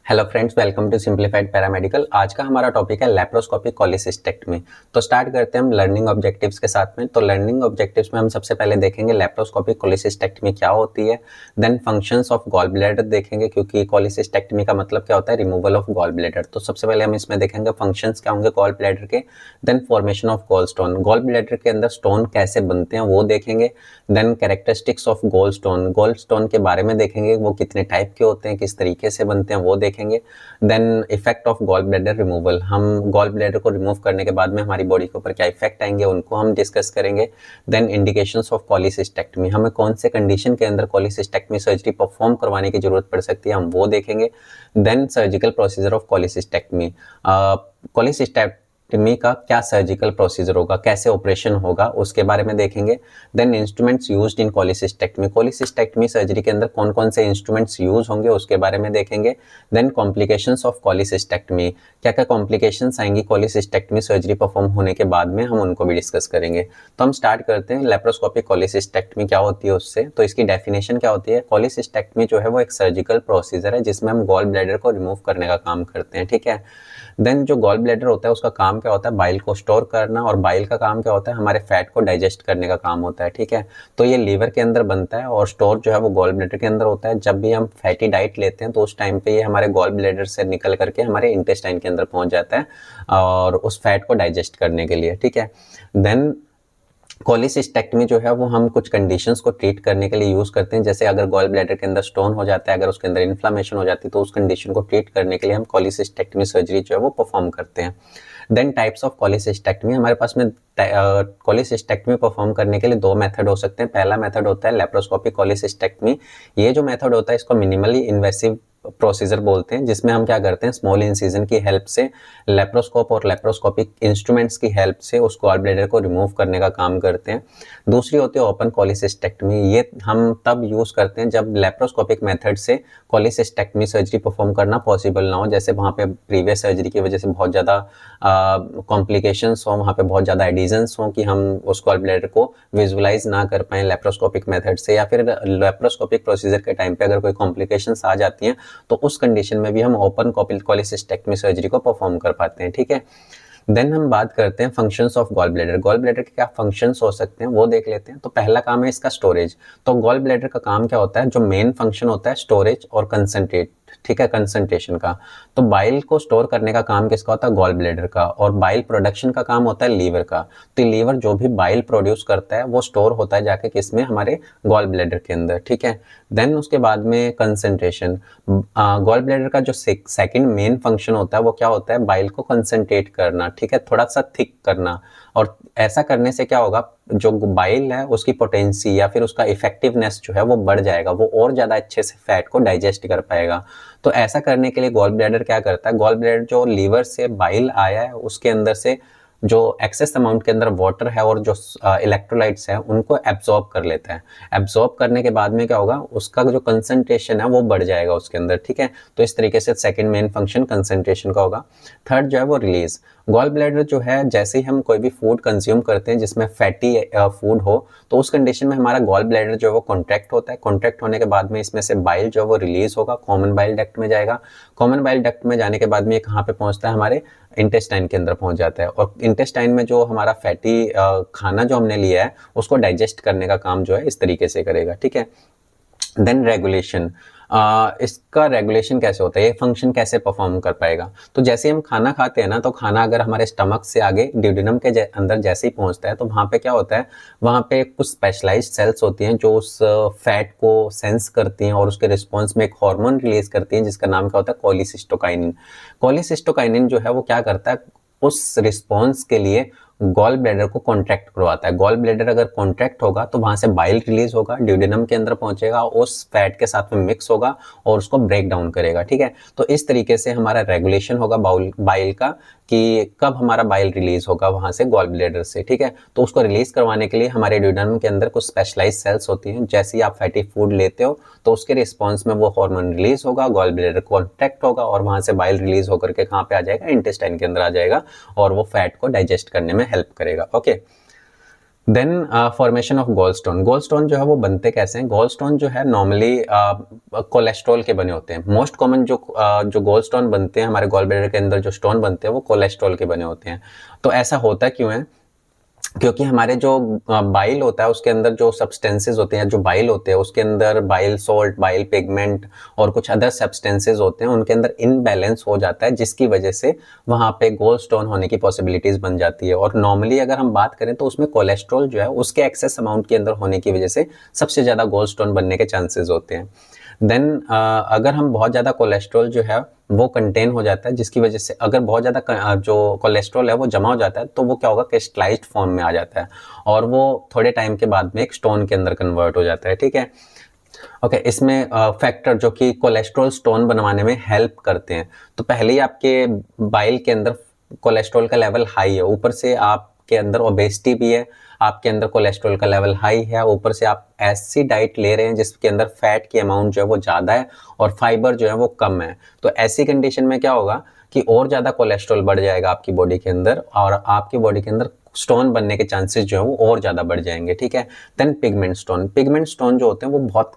Hello friends, welcome to simplified paramedical. आज का हमारा टॉपिक है लैप्रोस्कोपिक कोलिसिस्टेक्टमी। तो स्टार्ट करते हैं हम लर्निंग ऑब्जेक्टिव्स के साथ में। तो लर्निंग ऑब्जेक्टिव्स में हम सबसे पहले देखेंगे लैप्रोस्कोपिक कोलिसिस्टेक्टमी क्या होती है, then functions of gall bladder देखेंगे, क्योंकि कोलिसिस्टेक्टमी का मतलब क्या होता है, रिमूवल ऑफ गॉल ब्लैडर। तो सबसे पहले हम इसमें देखेंगे फंक्शंस क्या होंगे गॉल ब्लैडर के, then formation of gall stone, gall bladder के अंदर स्टोन कैसे बनते हैं वो देखेंगे, then characteristics of gall stone के बारे में देखेंगे, वो कितने टाइप के होते हैं, किस तरीके से बनते हैं वो देखेंगे। Then effect of gall bladder removal, हम गॉल ब्लैडर को रिमूव करने के बाद में हमारी बॉडी के ऊपर क्या इफेक्ट आएंगे उनको हम डिस्कस करेंगे। देन इंडिकेशंस ऑफ कोलिसिस्टेक्टमी, हमें कौन से कंडीशन के अंदर कोलिसिस्टेक्टमी सर्जरी परफॉर्म करवाने की जरूरत पड़ सकती है, हम वो देखेंगे। Then surgical procedure of cholecystectomy, cholecystectomy का क्या सर्जिकल प्रोसीजर होगा, कैसे ऑपरेशन होगा, उसके बारे में देखेंगे। Then instruments used in cholecystectomy, cholecystectomy surgery के अंदर कौन कौन से इंस्ट्रूमेंट्स यूज होंगे उसके बारे में देखेंगे। देन कॉम्प्लिकेशंस ऑफ कोलिसिस्टेक्टमी, क्या क्या कॉम्प्लिकेशंस आएंगी कोलिसिस्टेक्टमी सर्जरी परफॉर्म होने के बाद में, हम उनको भी डिस्कस करेंगे। तो हम स्टार्ट करते हैं लैप्रोस्कोपिक कोलिसिस्टेक्टमी क्या होती है उससे। तो इसकी डेफिनेशन क्या होती है, कोलिसिस्टेक्टमी जो है वो एक सर्जिकल प्रोसीजर है जिसमें हम गॉल ब्लैडर को रिमूव करने का काम करते हैं, ठीक है। देन जो गॉल ब्लैडर होता है उसका काम क्या होता है, बाइल को स्टोर करना, और बाइल का काम क्या होता है, हमारे फैट को डाइजेस्ट करने का काम होता है, ठीक है। तो ये लीवर के अंदर बनता है और स्टोर जो है वो गॉल ब्लैडर के अंदर होता है। जब भी हम फैटी डाइट लेते हैं तो उस टाइम पे ये हमारे गॉल ब्लैडर से निकल करके हमारे इंटेस्टाइन के अंदर पहुंच जाता है और उस फैट को डाइजेस्ट करने के लिए, ठीक है। देन कोलिसिस्टेक्टमी जो है वो हम कुछ कंडीशंस को ट्रीट करने के लिए यूज करते हैं, जैसे अगर गॉल ब्लैडर के अंदर स्टोन हो जाता है, अगर उसके अंदर इन्फ्लामेशन हो जाती है, तो उस कंडीशन को ट्रीट करने के लिए हम कोलिसिस्टेक्टमी सर्जरी जो है वो परफॉर्म करते हैं। देन टाइप्स ऑफ कोलिसिस्टेक्टमी, हमारे पास में कोलिसिस्टेक्टमी परफॉर्म करने के लिए दो मेथड हो सकते हैं। पहला मेथड होता है लैप्रोस्कोपिक कोलिसिस्टेक्टमी, ये जो मेथड होता है इसको मिनिमली इन्वेसिव प्रोसीजर बोलते हैं, जिसमें हम क्या करते हैं, स्मॉल इंसिजन की हेल्प से, लैप्रोस्कोप और लैप्रोस्कोपिक इंस्ट्रूमेंट्स की हेल्प से उस गॉल ब्लैडर को रिमूव करने का काम करते हैं। दूसरी होती है ओपन कोलिसिस्टेक्टमी, ये हम तब यूज करते हैं जब लैप्रोस्कोपिक मेथड से कोलिसिस्टेक्टमी सर्जरी परफॉर्म करना पॉसिबल ना हो, जैसे वहाँ पे प्रीवियस सर्जरी की वजह से बहुत ज़्यादा कॉम्प्लिकेशंस हो, वहाँ पे बहुत ज़्यादा एडिजन्स हो कि हम उस गॉल ब्लैडर को विजुअलाइज ना कर पाएँ लैप्रोस्कोपिक मेथड से, या फिर लैप्रोस्कोपिक प्रोसीजर के टाइम पे अगर कोई कॉम्प्लिकेशंस आ जाती हैं तो उस कंडीशन में भी हम ओपन कोलिसिस्टेक्टमी सर्जरी को परफॉर्म कर पाते हैं, ठीक है। देन हम बात करते हैं functions of gall bladder, gall bladder के क्या फंक्शंस हो सकते हैं वो देख लेते हैं। तो पहला काम है इसका स्टोरेज। तो गॉल ब्लैडर का काम क्या होता है, जो मेन फंक्शन होता है स्टोरेज और कंसंट्रेट, ठीक है, कंसंट्रेशन का। तो बाइल को स्टोर करने का काम किसका होता है, गॉल ब्लैडर का, और बाइल प्रोडक्शन का काम होता है लीवर का। तो लीवर जो भी बाइल प्रोड्यूस करता है वो स्टोर होता है जाके किसमें, हमारे गॉल ब्लैडर के अंदर, ठीक है। देन उसके बाद में कंसंट्रेशन, गॉल ब्लैडर का जो सेकंड मेन फंक्शन होता है वो क्या होता है, बाइल को कंसंट्रेट करना, ठीक है, थोड़ा सा थिक करना। और ऐसा करने से क्या होगा, जो बाइल है उसकी पोटेंसी या फिर उसका इफेक्टिवनेस जो है वो बढ़ जाएगा, वो और ज्यादा अच्छे से फैट को डाइजेस्ट कर पाएगा। तो ऐसा करने के लिए गॉल ब्लैडर क्या करता है, गॉल ब्लैडर जो लीवर से बाइल आया है उसके अंदर से जो एक्सेस अमाउंट के अंदर वाटर है और जो इलेक्ट्रोलाइट्स है उनको एब्जॉर्ब कर लेता है। एब्जॉर्ब करने के बाद में क्या होगा, उसका जो कंसंट्रेशन है वो बढ़ जाएगा उसके अंदर, ठीक है। तो इस तरीके से सेकंड मेन फंक्शन कंसंट्रेशन का होगा। थर्ड जो है वो रिलीज, गॉल ब्लैडर जो है जैसे ही हम कोई भी फूड कंज्यूम करते हैं जिसमें फैटी फूड हो, तो उस कंडीशन में हमारा गॉल ब्लैडर जो है वो कॉन्ट्रैक्ट होता है। कॉन्ट्रैक्ट होने के बाद में इसमें से बाइल जो है वो रिलीज होगा, कॉमन बाइल डक्ट में जाएगा। कॉमन बाइल डक्ट में जाने के बाद में ये कहाँ पे पहुंचता है, हमारे इंटेस्टाइन के अंदर पहुंच जाता है, और इंटेस्टाइन में जो हमारा फैटी खाना जो हमने लिया है उसको डाइजेस्ट करने का काम जो है इस तरीके से करेगा, ठीक है। देन रेगुलेशन, इसका रेगुलेशन कैसे होता है, ये फंक्शन कैसे परफॉर्म कर पाएगा। तो जैसे हम खाना खाते हैं ना, तो खाना अगर हमारे स्टमक से आगे ड्यूडेनम के अंदर जैसे ही पहुंचता है तो वहाँ पे क्या होता है, वहाँ पे कुछ स्पेशलाइज्ड सेल्स होती हैं जो उस फैट को सेंस करती हैं और उसके रिस्पॉन्स में एक हार्मोन रिलीज करती हैं जिसका नाम क्या होता है, कोलिसिस्टोकाइनिन। कोलिसिस्टोकाइनिन जो है वो क्या करता है, उस रिस्पॉन्स के लिए गॉल ब्लैडर को कॉन्ट्रैक्ट करवाता है। गॉल ब्लैडर अगर कॉन्ट्रैक्ट होगा तो वहां से बाइल रिलीज होगा, ड्यूडेनम के अंदर पहुंचेगा, उस फैट के साथ में मिक्स होगा और उसको ब्रेक डाउन करेगा, ठीक है। तो इस तरीके से हमारा रेगुलेशन होगा बाइल का कि कब हमारा बाइल रिलीज होगा वहां से गॉल ब्लैडर से, ठीक है। तो उसको रिलीज करवाने के लिए हमारे ड्यूडेनम के अंदर कुछ स्पेशलाइज्ड सेल्स होती हैं, जैसे ही आप फैटी फूड लेते हो तो उसके रिस्पॉन्स में वो हार्मोन रिलीज होगा, गॉल ब्लैडर कॉन्ट्रैक्ट होगा और वहां से बाइल रिलीज होकर के कहाँ पे आ जाएगा, इंटेस्टाइन के अंदर आ जाएगा और वो फैट को डाइजेस्ट करने में हेल्प करेगा, okay. Then formation of gallstone. Gallstone जो है वो बनते कैसे हैं? गोल्डस्टोन जो है नॉर्मली कोलेस्ट्रॉल के बने होते हैं। मोस्ट कॉमन जो गोल्डस्टोन बनते हैं हमारे गॉल ब्लैडर के अंदर, जो स्टोन बनते हैं वो कोलेस्ट्रॉल के बने होते हैं। तो ऐसा होता क्यों है? क्योंकि हमारे जो बाइल होता है उसके अंदर जो सब्सटेंसेस होते हैं, जो बाइल होते हैं उसके अंदर बाइल सॉल्ट, बाइल पिगमेंट और कुछ अदर सब्सटेंसेस होते हैं, उनके अंदर इनबैलेंस हो जाता है, जिसकी वजह से वहाँ पे गोल्ड स्टोन होने की पॉसिबिलिटीज बन जाती है। और नॉर्मली अगर हम बात करें तो उसमें कोलेस्ट्रॉल जो है उसके एक्सेस अमाउंट के अंदर होने की वजह से सबसे ज़्यादा गोल्ड स्टोन बनने के चांसेस होते हैं। देन अगर हम बहुत ज़्यादा कोलेस्ट्रॉल जो है वो कंटेन हो जाता है, जिसकी वजह से अगर बहुत ज़्यादा जो कोलेस्ट्रॉल है वो जमा हो जाता है तो वो क्या होगा, क्रिस्टलाइज्ड फॉर्म में आ जाता है और वो थोड़े टाइम के बाद में एक स्टोन के अंदर कन्वर्ट हो जाता है। ठीक है, ओके। इसमें फैक्टर जो कि कोलेस्ट्रॉल स्टोन बनवाने में हेल्प करते हैं। तो पहले ही आपके बाइल के अंदर कोलेस्ट्रॉल का लेवल हाई है, ऊपर से आपके अंदर ओबेसिटी भी है, आपके अंदर कोलेस्ट्रॉल का लेवल हाई है, ऊपर से आप ऐसी डाइट ले रहे हैं जिसके अंदर फैट की अमाउंट जो है वो ज़्यादा है और फाइबर जो है वो कम है। तो ऐसी कंडीशन में क्या होगा कि और ज़्यादा कोलेस्ट्रॉल बढ़ जाएगा आपकी बॉडी के अंदर और आपकी बॉडी के अंदर स्टोन बनने के चांसेस जो है वो और ज़्यादा बढ़ जाएंगे। ठीक है। Then pigment stone. Pigment stone जो होते हैं वो बहुत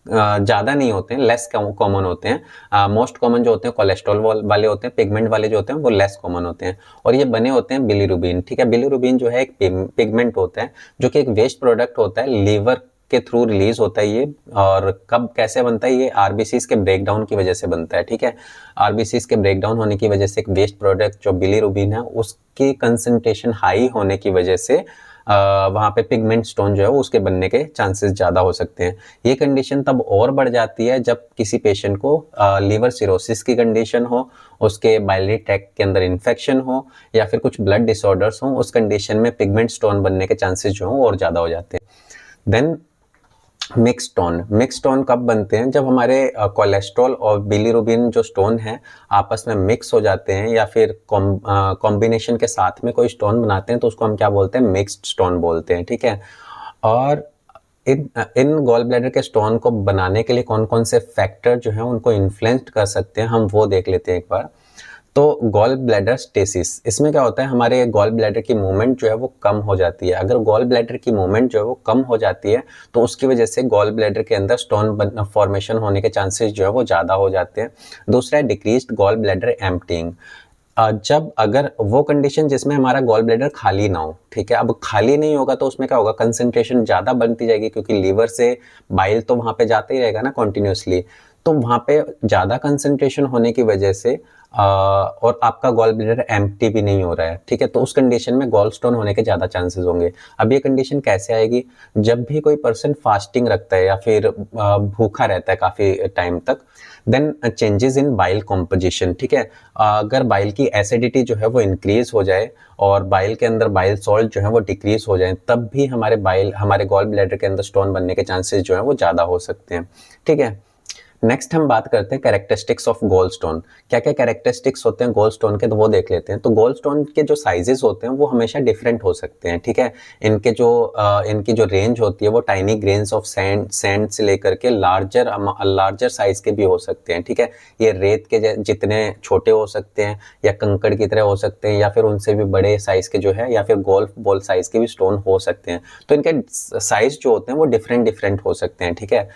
ज़्यादा नहीं होते हैं, लेस कॉमन होते हैं। मोस्ट कॉमन जो होते हैं कोलेस्ट्रॉल वाले होते हैं, पिगमेंट वाले जो होते हैं वो लेस कॉमन होते हैं और ये बने होते हैं बिलीरुबिन। ठीक है, बिलीरुबिन जो है एक पिगमेंट होता है जो कि एक वेस्ट प्रोडक्ट होता है, लीवर के थ्रू रिलीज होता है ये। और कब कैसे बनता है? ये आरबीसीज के ब्रेकडाउन की वजह से बनता है। ठीक है, आरबीसीज के ब्रेकडाउन होने की वजह से एक वेस्ट प्रोडक्ट जो बिलीरुबिन है उसकी कंसंट्रेशन हाई होने की वजह से वहाँ पे पिगमेंट स्टोन जो है वो उसके बनने के चांसेस ज़्यादा हो सकते हैं। ये कंडीशन तब और बढ़ जाती है जब किसी पेशेंट को लीवर सिरोसिस की कंडीशन हो, उसके बाइलरी ट्रैक्ट के अंदर इन्फेक्शन हो या फिर कुछ ब्लड डिसऑर्डर्स हो। उस कंडीशन में पिगमेंट स्टोन बनने के चांसेस जो हैं और ज़्यादा हो जाते हैं। Then mix stone. Mix stone कब बनते हैं? जब हमारे कोलेस्ट्रॉल और बिलीरुबिन जो स्टोन है आपस में मिक्स हो जाते हैं या फिर कॉम्बिनेशन के साथ में कोई स्टोन बनाते हैं तो उसको हम क्या बोलते हैं? मिक्स्ड स्टोन बोलते हैं। ठीक है, और इन गॉल ब्लैडर के स्टोन को बनाने के लिए कौन कौन से फैक्टर जो हैं उनको इन्फ्लुएंस कर सकते हैं, हम वो देख लेते हैं एक बार। तो गॉल ब्लैडर स्टेसिस, इसमें क्या होता है, हमारे गॉल ब्लैडर की मूवमेंट जो है वो कम हो जाती है। अगर गॉल ब्लैडर की मूवमेंट जो है वो कम हो जाती है तो उसकी वजह से गॉल ब्लैडर के अंदर स्टोन फॉर्मेशन होने के चांसेस जो है वो ज़्यादा हो जाते हैं। दूसरा है डिक्रीज्ड गॉल ब्लैडर एम्प्टिंग। जब अगर वो कंडीशन जिसमें हमारा गॉल ब्लैडर खाली ना हो, ठीक है, अब खाली नहीं होगा तो उसमें क्या होगा, कंसंट्रेशन ज़्यादा बनती जाएगी क्योंकि लीवर से बाइल तो वहाँ पे जाता ही रहेगा ना कॉन्टिन्यूसली। तो वहाँ पे ज़्यादा कंसंट्रेशन होने की वजह से और आपका गॉल ब्लैडर एम्प्टी भी नहीं हो रहा है, ठीक है, तो उस कंडीशन में गॉल स्टोन होने के ज़्यादा चांसेस होंगे। अब ये कंडीशन कैसे आएगी? जब भी कोई पर्सन फास्टिंग रखता है या फिर भूखा रहता है काफ़ी टाइम तक, then changes in bile composition. ठीक है, अगर बाइल की एसिडिटी जो है वो इंक्रीज हो जाए और बाइल के अंदर बाइल सॉल्ट जो है वो डिक्रीज हो जाए, तब भी हमारे गॉल ब्लैडर के अंदर स्टोन बनने के चांसेस जो है वो ज़्यादा हो सकते हैं। ठीक है, नेक्स्ट हम बात करते हैं कैरेक्टरिस्टिक्स ऑफ गोल्ड स्टोन। क्या क्या कैरेक्टरिस्टिक्स होते हैं गोल्ड स्टोन के, तो वो देख लेते हैं। तो गोल्ड स्टोन के जो साइजेस होते हैं वो हमेशा डिफरेंट हो सकते हैं। ठीक है, इनकी जो रेंज होती है वो टाइनी ग्रेन्स ऑफ सैंड से लेकर के लार्जर साइज के भी हो सकते हैं। ठीक है, ये रेत के जितने छोटे हो सकते हैं या कंकड़ की तरह हो सकते हैं या फिर उनसे भी बड़े साइज के जो है या फिर गोल्फ बॉल साइज के भी स्टोन हो सकते हैं। तो इनके साइज जो होते हैं वो डिफरेंट हो सकते हैं। ठीक है,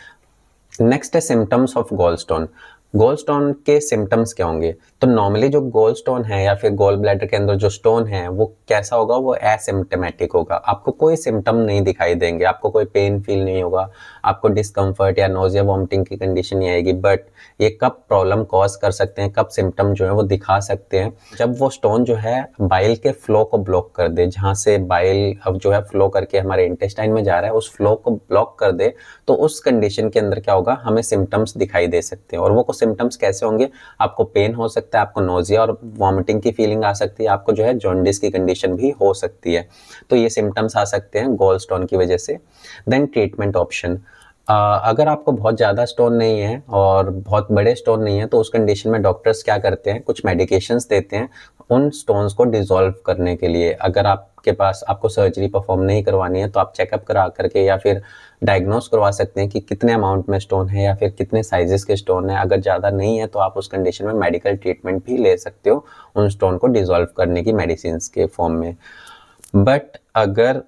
नेक्स्ट है symptoms of gold stone. Gold stone के सिम्टम्स क्या होंगे? तो नॉर्मली जो गोल्ड स्टोन है या फिर गॉल ब्लैडर के अंदर जो स्टोन है वो कैसा होगा? वो एसिम्प्टोमेटिक होगा, आपको कोई सिम्टम नहीं दिखाई देंगे, आपको कोई पेन फील नहीं होगा, आपको डिस्कम्फर्ट या नोजिया वॉमिटिंग की कंडीशन नहीं आएगी। बट ये कब प्रॉब्लम कॉज कर सकते हैं, कब सिम्टम जो है वो दिखा सकते हैं? जब वो स्टोन जो है बाइल के फ्लो को ब्लॉक कर दे, जहाँ से बाइल अब जो है फ्लो करके हमारे इंटेस्टाइन में जा रहा है उस फ्लो को ब्लॉक कर दे, तो उस कंडीशन के अंदर क्या होगा, हमें सिम्टम्स दिखाई दे सकते हैं। और वो सिम्टम्स कैसे होंगे? आपको पेन हो सकता है, आपको नोजिया और वॉमिटिंग की फीलिंग आ सकती है, आपको जो है जॉन्डिस की कंडीशन भी हो सकती है। तो ये सिम्टम्स आ सकते हैं गोल्ड स्टोन की वजह से। देन ट्रीटमेंट ऑप्शन, अगर आपको बहुत ज़्यादा स्टोन नहीं है और बहुत बड़े स्टोन नहीं है तो उस कंडीशन में डॉक्टर्स क्या करते हैं, कुछ मेडिकेशंस देते हैं उन स्टोन्स को डिसॉल्व करने के लिए। अगर आपको सर्जरी परफॉर्म नहीं करवानी है तो आप चेकअप करा करके या फिर डायग्नोस करवा सकते हैं कि कितने अमाउंट में स्टोन है या फिर कितने साइजेस के स्टोन है। अगर ज़्यादा नहीं है तो आप उस कंडीशन में मेडिकल ट्रीटमेंट भी ले सकते हो उन स्टोन को डिसॉल्व करने की मेडिसिन के फॉर्म में। बट अगर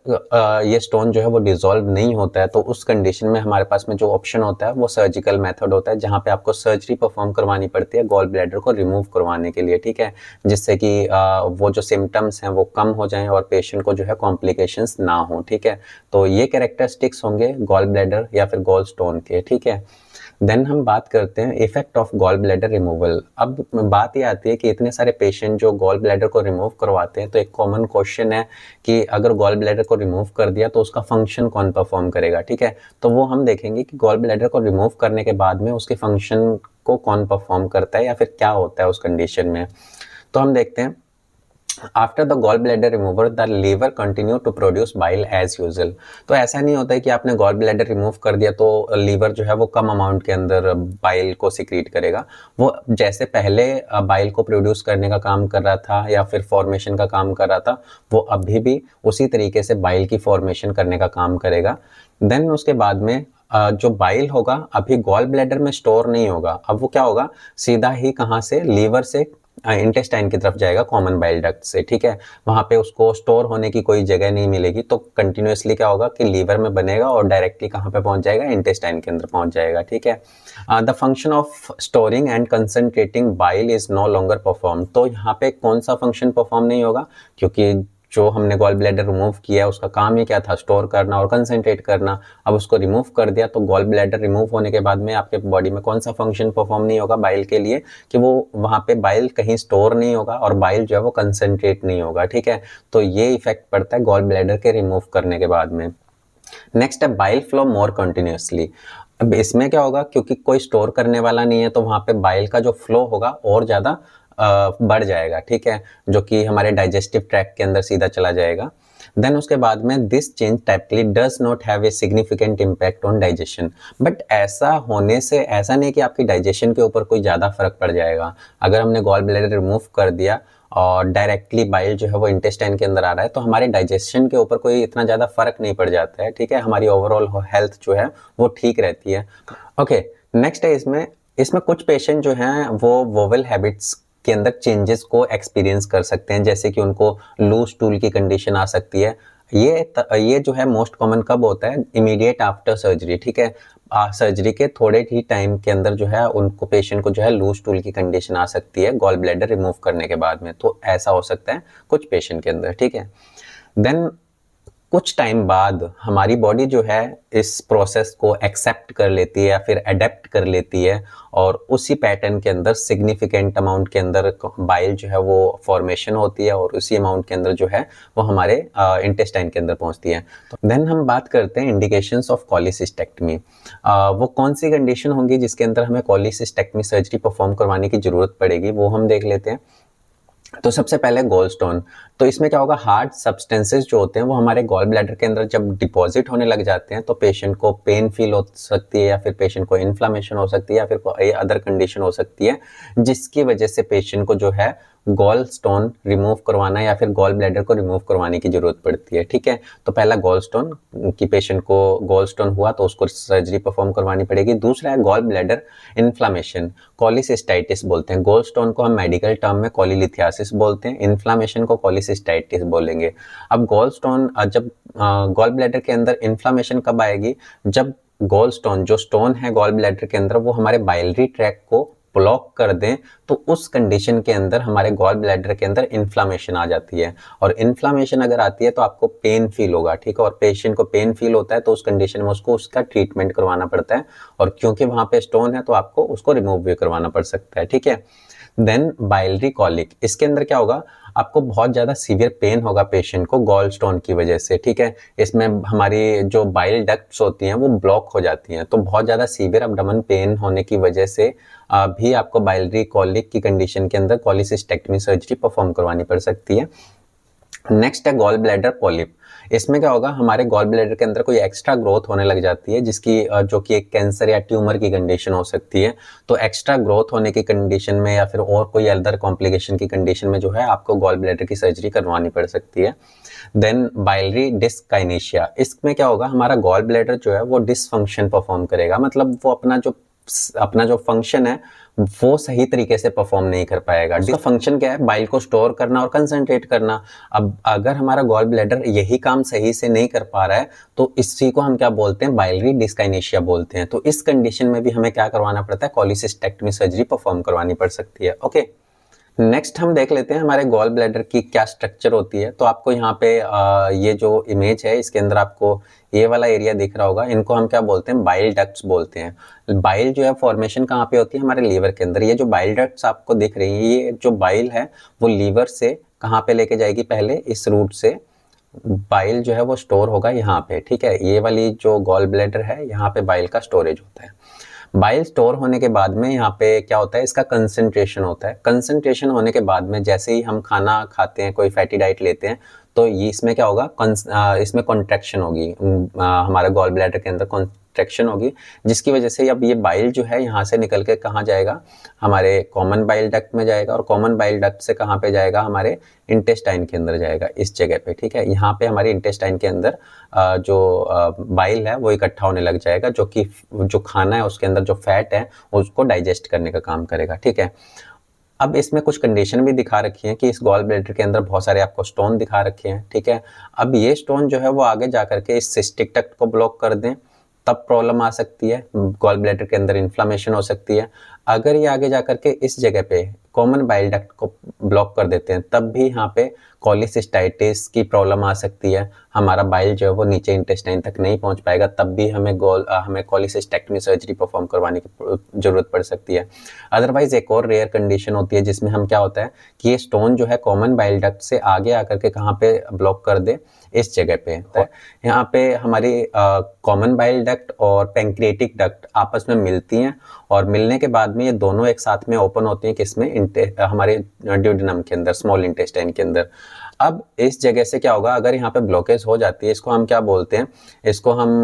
ये स्टोन जो है वो डिसॉल्व नहीं होता है तो उस कंडीशन में हमारे पास में जो ऑप्शन होता है वो सर्जिकल मेथड होता है, जहाँ पे आपको सर्जरी परफॉर्म करवानी पड़ती है गॉल ब्लैडर को रिमूव करवाने के लिए, ठीक है, जिससे कि वो जो सिम्टम्स हैं वो कम हो जाएं और पेशेंट को जो है कॉम्प्लिकेशंस ना हो, ठीक है। तो ये कैरेक्टरिस्टिक्स होंगे गॉल ब्लैडर या फिर गॉल स्टोन के, ठीक है। देन हम बात करते हैं effect of gall bladder removal. अब बात ये आती है कि इतने सारे पेशेंट जो गॉल ब्लैडर को रिमूव करवाते हैं, तो एक कॉमन क्वेश्चन है कि अगर गॉल ब्लैडर को रिमूव कर दिया तो उसका फंक्शन कौन परफॉर्म करेगा, ठीक है। तो वो हम देखेंगे कि गॉल ब्लैडर को रिमूव करने के बाद में उसके फंक्शन को कौन परफॉर्म करता है या फिर क्या होता है उस कंडीशन में। तो हम देखते हैं, after the gall bladder remover the liver continue to produce bile as usual. तो ऐसा नहीं होता है कि आपने गॉल ब्लैडर रिमूव कर दिया तो लीवर जो है वो कम अमाउंट के अंदर बाइल को सिक्रीट करेगा। वो जैसे पहले बाइल को प्रोड्यूस करने का काम कर रहा था या फिर फॉर्मेशन का काम कर रहा था, वो अभी भी उसी तरीके से बाइल की फॉर्मेशन करने का काम करेगा। देन उसके बाद में जो बाइल होगा अभी गॉल ब्लैडर में स्टोर नहीं होगा, अब वो क्या होगा, सीधा ही कहाँ से, लीवर से इंटेस्टाइन की तरफ जाएगा कॉमन बाइल डक्ट से, ठीक है। वहां पे उसको स्टोर होने की कोई जगह नहीं मिलेगी, तो कंटिन्यूअसली क्या होगा कि लीवर में बनेगा और डायरेक्टली कहाँ पे पहुंच जाएगा, इंटेस्टाइन के अंदर पहुंच जाएगा, ठीक है। The function of storing and concentrating bile is no longer perform. तो यहाँ पे कौन सा फंक्शन परफॉर्म नहीं होगा, क्योंकि जो हमने गॉल ब्लैडर रिमूव किया उसका काम ही क्या था, स्टोर करना और कंसंट्रेट करना। अब उसको रिमूव कर दिया तो गॉल ब्लैडर रिमूव होने के बाद में आपके बॉडी में कौन सा फंक्शन परफॉर्म नहीं होगा बाइल के लिए, कि वो वहां पे बाइल कहीं स्टोर नहीं होगा और बाइल जो है वो कंसंट्रेट नहीं होगा, ठीक है। तो ये इफेक्ट पड़ता है गॉल ब्लैडर के रिमूव करने के बाद में। नेक्स्ट है बाइल फ्लो मोर कंटिन्यूअसली। अब इसमें क्या होगा, क्योंकि कोई स्टोर करने वाला नहीं है तो वहां पे बाइल का जो फ्लो होगा और ज्यादा बढ़ जाएगा, ठीक है, जो कि हमारे डाइजेस्टिव ट्रैक्ट के अंदर सीधा चला जाएगा। देन उसके बाद में this change typically does not have a significant impact on digestion. But ऐसा होने से ऐसा नहीं कि आपकी डाइजेशन के ऊपर कोई ज़्यादा फर्क पड़ जाएगा। अगर हमने गॉल ब्लैडर रिमूव कर दिया और डायरेक्टली बाइल जो है वो इंटेस्टाइन के अंदर आ रहा है तो हमारे डाइजेशन के ऊपर कोई इतना ज़्यादा फर्क नहीं पड़ जाता है, ठीक है। हमारी ओवरऑल हेल्थ जो है वो ठीक रहती है। ओके, नेक्स्ट है इसमें कुछ पेशेंट जो हैं वो वोवल हैबिट्स के अंदर चेंजेस को एक्सपीरियंस कर सकते हैं, जैसे कि उनको लूज टूल की कंडीशन आ सकती है। ये जो है मोस्ट कॉमन कब होता है, इमीडिएट आफ्टर सर्जरी, ठीक है। सर्जरी के थोड़े ही टाइम के अंदर जो है उनको पेशेंट को जो है लूज टूल की कंडीशन आ सकती है गॉल ब्लैडर रिमूव करने के बाद में। तो ऐसा हो सकता है कुछ पेशेंट के अंदर, ठीक है। देन कुछ टाइम बाद हमारी बॉडी जो है इस प्रोसेस को एक्सेप्ट कर लेती है या फिर अडेप्ट कर लेती है और उसी पैटर्न के अंदर सिग्निफिकेंट अमाउंट के अंदर बाइल जो है वो फॉर्मेशन होती है और उसी अमाउंट के अंदर जो है वो हमारे इंटेस्टाइन के अंदर पहुंचती है। तो देन हम बात करते हैं इंडिकेशंस ऑफ कॉलीसिस्टेक्टमी। वो कौन सी कंडीशन होंगी जिसके अंदर हमें कॉलीसिस्टेक्टमी सर्जरी परफॉर्म करवाने की जरूरत पड़ेगी, वो हम देख लेते हैं। तो सबसे पहले गॉल स्टोन। तो इसमें क्या होगा, हार्ड सब्सटेंसेस जो होते हैं वो हमारे गॉल ब्लैडर के अंदर जब डिपॉजिट होने लग जाते हैं तो पेशेंट को पेन फील हो सकती है या फिर पेशेंट को इन्फ्लामेशन हो सकती है या फिर कोई अदर कंडीशन हो सकती है जिसकी वजह से पेशेंट को जो है गॉल स्टोन रिमूव करवाना या फिर गॉल ब्लैडर को रिमूव करवाने की जरूरत पड़ती है, ठीक है। तो पहला गॉल स्टोन की पेशेंट को गॉल स्टोन हुआ तो उसको सर्जरी परफॉर्म करवानी पड़ेगी। दूसरा है गॉल ब्लैडर इन्फ्लामेशन, कॉलीसिस्टाइटिस बोलते हैं। गॉल स्टोन को हम मेडिकल टर्म में कॉलीलिथियासिस बोलते हैं, इन्फ्लामेशन को कॉलीसिस्टाइटिस बोलेंगे। अब गॉल स्टोन जब गॉल ब्लैडर के अंदर इन्फ्लामेशन कब आएगी, जब गॉल स्टोन जो स्टोन है गॉल ब्लैडर के अंदर वो हमारे बाइलरी ट्रैक को ब्लॉक कर दें, तो उस कंडीशन के अंदर हमारे गॉल ब्लैडर के अंदर इन्फ्लामेशन आ जाती है। और इन्फ्लामेशन अगर आती है तो आपको पेन फील होगा, ठीक है। और पेशेंट को पेन फील होता है तो उस कंडीशन में उसको उसका ट्रीटमेंट करवाना पड़ता है और क्योंकि वहां पे स्टोन है तो आपको उसको रिमूव भी करवाना पड़ सकता है, ठीक है। देन बाइलरी कॉलिक, इसके अंदर क्या होगा, आपको बहुत ज़्यादा सीवियर पेन होगा पेशेंट को गॉल स्टोन की वजह से, ठीक है। इसमें हमारी जो बाइल डक्ट्स होती हैं वो ब्लॉक हो जाती हैं, तो बहुत ज़्यादा सीवियर अब्डोमेन पेन होने की वजह से भी आपको बाइलरी कॉलिक की कंडीशन के अंदर कॉलीसिस्टेक्टमी सर्जरी परफॉर्म करवानी पड़ सकती है। नेक्स्ट है गॉल ब्लैडर पॉलिप। इसमें क्या होगा, हमारे गॉल ब्लैडर के अंदर कोई एक्स्ट्रा ग्रोथ होने लग जाती है जिसकी जो कि एक कैंसर या ट्यूमर की कंडीशन हो सकती है। तो एक्स्ट्रा ग्रोथ होने की कंडीशन में या फिर और कोई अदर कॉम्प्लिकेशन की कंडीशन में जो है आपको गॉल ब्लैडर की सर्जरी करवानी पड़ सकती है। देन बाइलरी डिस्काइनेशिया, इसमें क्या होगा, हमारा गॉल ब्लैडर जो है वो डिसफंक्शन परफॉर्म करेगा, मतलब वो अपना जो फंक्शन है वो सही तरीके से परफॉर्म नहीं कर पाएगा। इसका फंक्शन क्या है? बाइल को स्टोर करना और कंसंट्रेट करना। अब अगर हमारा गॉल ब्लैडर यही काम सही से नहीं कर पा रहा है तो इसी को हम क्या बोलते हैं? बाइलरी डिस्काइनेशिया बोलते हैं। तो इस कंडीशन में भी हमें क्या करवाना पड़ता है? कोलिसिस्टेक्टमी सर्जरी परफॉर्म करवानी पड़ सकती है। ओके, नेक्स्ट हम देख लेते हैं हमारे गॉल ब्लैडर की क्या स्ट्रक्चर होती है। तो आपको यहाँ पे ये जो इमेज है इसके अंदर आपको ये वाला एरिया दिख रहा होगा, इनको हम क्या बोलते हैं? बाइल डक्ट्स बोलते हैं। बाइल जो है फॉर्मेशन कहाँ पे होती है? हमारे लीवर के अंदर। ये जो बाइल डक्ट्स आपको दिख रही है, ये जो बाइल है वो लीवर से कहाँ पे लेके जाएगी? पहले इस रूट से बाइल जो है वो स्टोर होगा यहाँ पे, ठीक है। ये वाली जो गॉल ब्लैडर है यहाँ पे बाइल का स्टोरेज होता है। बाइल स्टोर होने के बाद में यहाँ पे क्या होता है? इसका कंसंट्रेशन होता है। कंसंट्रेशन होने के बाद में जैसे ही हम खाना खाते हैं, कोई फैटी डाइट लेते हैं, तो ये इसमें क्या होगा? इसमें कॉन्ट्रैक्शन होगी, हमारे गॉल ब्लैडर के अंदर कॉन्ट्रैक्शन होगी, जिसकी वजह से अब ये बाइल जो है यहाँ से निकल के कहाँ जाएगा? हमारे कॉमन बाइल डक्ट में जाएगा, और कॉमन बाइल डक्ट से कहाँ पे जाएगा? हमारे इंटेस्टाइन के अंदर जाएगा, इस जगह पे, ठीक है। यहाँ पे हमारे इंटेस्टाइन के अंदर जो बाइल है वो इकट्ठा होने लग जाएगा, जो कि जो खाना है उसके अंदर जो फैट है उसको डाइजेस्ट करने का काम करेगा, ठीक है। अब इसमें कुछ कंडीशन भी दिखा रखी है कि इस गॉल ब्लैडर के अंदर बहुत सारे आपको स्टोन दिखा रखे हैं, ठीक है। अब ये स्टोन जो है वो आगे जाकर के इस सिस्टिक डक्ट को ब्लॉक कर दें, तब प्रॉब्लम आ सकती है, गॉल ब्लैडर के अंदर इन्फ्लामेशन हो सकती है। अगर ये आगे जाकर के इस जगह पे कॉमन बाइल डक्ट को ब्लॉक कर देते हैं, तब भी यहाँ पे कोलिसिस्टाइटिस की प्रॉब्लम आ सकती है। हमारा बाइल जो है वो नीचे इंटेस्टाइन तक नहीं पहुंच पाएगा, तब भी हमें कोलिसिस्टेक्टमी सर्जरी परफॉर्म करवाने की जरूरत पड़ सकती है। अदरवाइज एक और रेयर कंडीशन होती है जिसमें हम क्या होता है कि ये स्टोन जो है कॉमन बाइल डक्ट से आगे आकर के कहाँ पे ब्लॉक कर दे? इस जगह पे। यहाँ पे हमारी कॉमन बाइल डक्ट और पैंक्रियाटिक डक्ट आपस में मिलती हैं, और मिलने के बाद में ये दोनों एक साथ में ओपन होती हैं, किसमें? हमारे ड्यूडेनम के अंदर, स्मॉल इंटेस्टाइन के अंदर। अब इस जगह से क्या होगा? अगर यहाँ पे ब्लॉकेज हो जाती है, इसको हम क्या बोलते हैं? इसको हम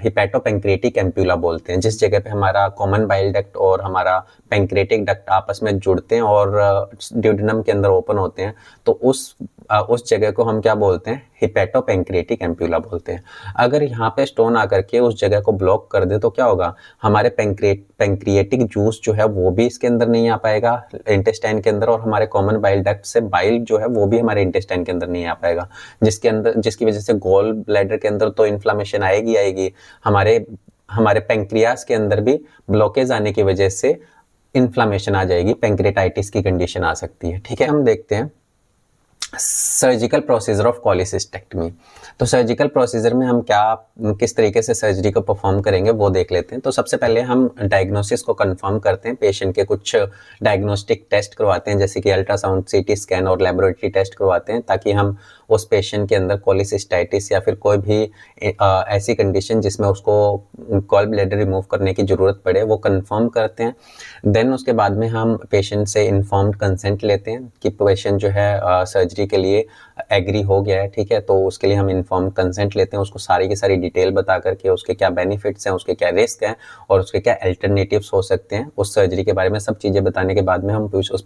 हिपैटोपैंक्रियाटिक एम्प्यूला बोलते हैं। जिस जगह पे हमारा कॉमन बाइल डक्ट और हमारा पैंक्रियाटिक डक्ट आपस में जुड़ते हैं और ड्यूडेनम के अंदर ओपन होते हैं, तो उस जगह को हम क्या बोलते हैं? हिपैटोपैंक्रियाटिक एम्प्यूला बोलते हैं। अगर यहाँ पे स्टोन आकर के उस जगह को ब्लॉक कर दे तो क्या होगा? हमारे पैंक्रियाटिक जूस जो है वो भी इसके अंदर नहीं आ पाएगा इंटेस्टाइन के अंदर, और हमारे कॉमन बाइल डक्ट से बाइल जो है वो भी हमारे इंटेस्टाइन के अंदर नहीं आ पाएगा, जिसकी वजह से गॉल ब्लैडर के अंदर तो इन्फ्लामेशन आएगी। हमारे पैंक्रियास के अंदर भी ब्लॉकेज आने की वजह से इन्फ्लामेशन आ जाएगी, पैंक्रियाटाइटिस की कंडीशन आ सकती है, ठीक है। हम देखते हैं सर्जिकल प्रोसीजर ऑफ कोलिसिस्टेक्टमी। तो सर्जिकल प्रोसीजर में हम किस तरीके से सर्जरी को परफॉर्म करेंगे वो देख लेते हैं। तो सबसे पहले हम डायग्नोसिस को कंफर्म करते हैं, पेशेंट के कुछ डायग्नोस्टिक टेस्ट करवाते हैं, जैसे कि अल्ट्रासाउंड, सीटी स्कैन और लेबोरेटरी टेस्ट करवाते हैं, ताकि हम उस पेशेंट के अंदर कोलिसिस्टाइटिस या फिर कोई भी ऐसी कंडीशन जिसमें उसको गॉल ब्लैडर रिमूव करने की ज़रूरत पड़े वो कंफर्म करते हैं। देन उसके बाद में हम पेशेंट से इन्फॉर्म्ड कंसेंट लेते हैं कि पेशेंट जो है सर्जरी के लिए एग्री हो गया है, ठीक है। तो उसके लिए हम इन्फॉर्म्ड कंसेंट लेते हैं, उसको सारी की सारी डिटेल बता करके उसके क्या बेनिफिट्स हैं, उसके क्या रिस्क हैं और उसके क्या अल्टरनेटिव्स हो सकते हैं, उस सर्जरी के बारे में सब चीज़ें बताने के बाद में हम उस